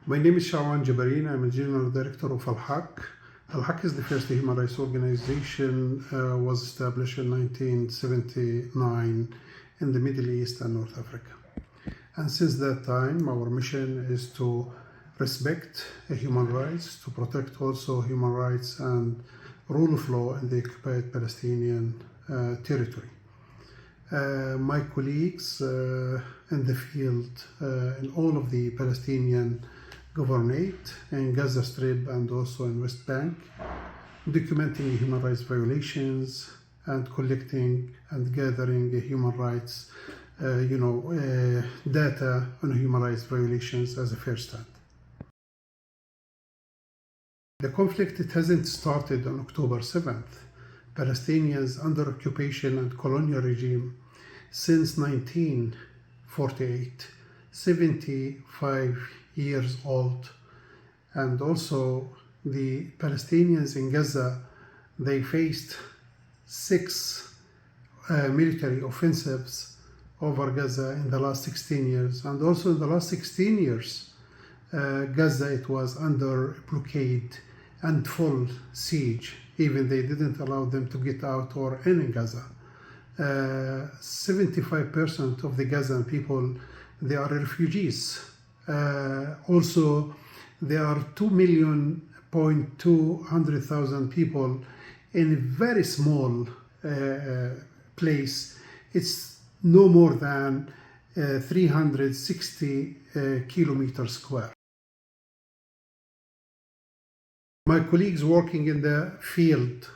My name is Shawan Jabarin. I'm a general director of Al-Haq. Al-Haq is the first human rights organization, was established in 1979 in the Middle East and North Africa. And since that time, our mission is to respect human rights, to protect also human rights and rule of law in the occupied Palestinian territory. My colleagues in the field, in all of the Palestinian governorate in Gaza Strip and also in West Bank, documenting human rights violations and collecting and gathering human rights, data on human rights violations as a first step. The conflict, it hasn't started on October 7th. Palestinians under occupation and colonial regime since 1948, 75 years old. And also the Palestinians in Gaza, they faced 6 military offensives over Gaza in the last 16 years. And also in the last 16 years, Gaza, it was under blockade and full siege. Even they didn't allow them to get out or in Gaza. 75% of the Gazan people, they are refugees. Also, there are 2,200,000 people in a very small place. It's no more than 360 kilometers square. My colleagues working in the field,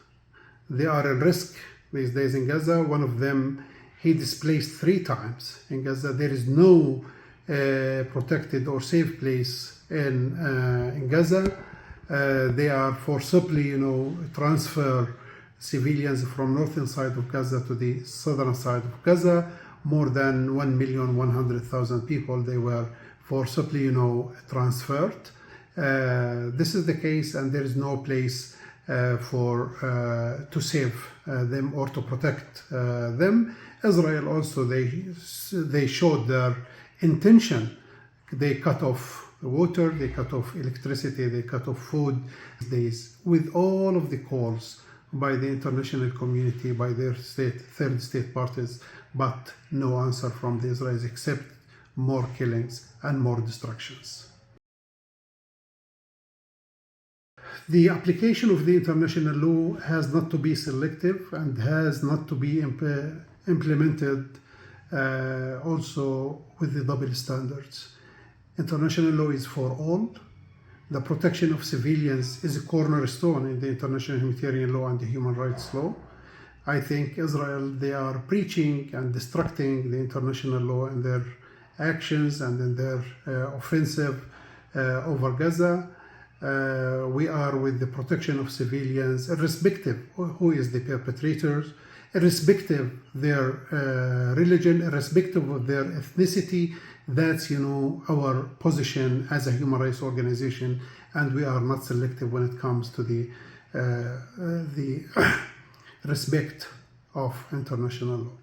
they are at risk these days in Gaza. One of them, he displaced 3 times in Gaza. There is no protected or safe place in Gaza. They are forcibly, transfer civilians from northern side of Gaza to the southern side of Gaza. More than 1,100,000 people, they were forcibly, transferred. This is the case, and there is no place to save them or to protect them. Israel also, they showed their intention. They cut off water, they cut off electricity, they cut off food. Days with all of the calls by the international community, by their third state parties, but no answer from the Israelis except more killings and more destructions. The application of the international law has not to be selective and has not to be implemented also with the double standards. International law is for all. The protection of civilians is a cornerstone in the international humanitarian law and the human rights law. I think Israel, they are preaching and destructing the international law in their actions and in their offensive over Gaza. We are with the protection of civilians, irrespective who is the perpetrators, irrespective their religion, irrespective of their ethnicity. That's, our position as a human rights organization, and we are not selective when it comes to the respect of international law.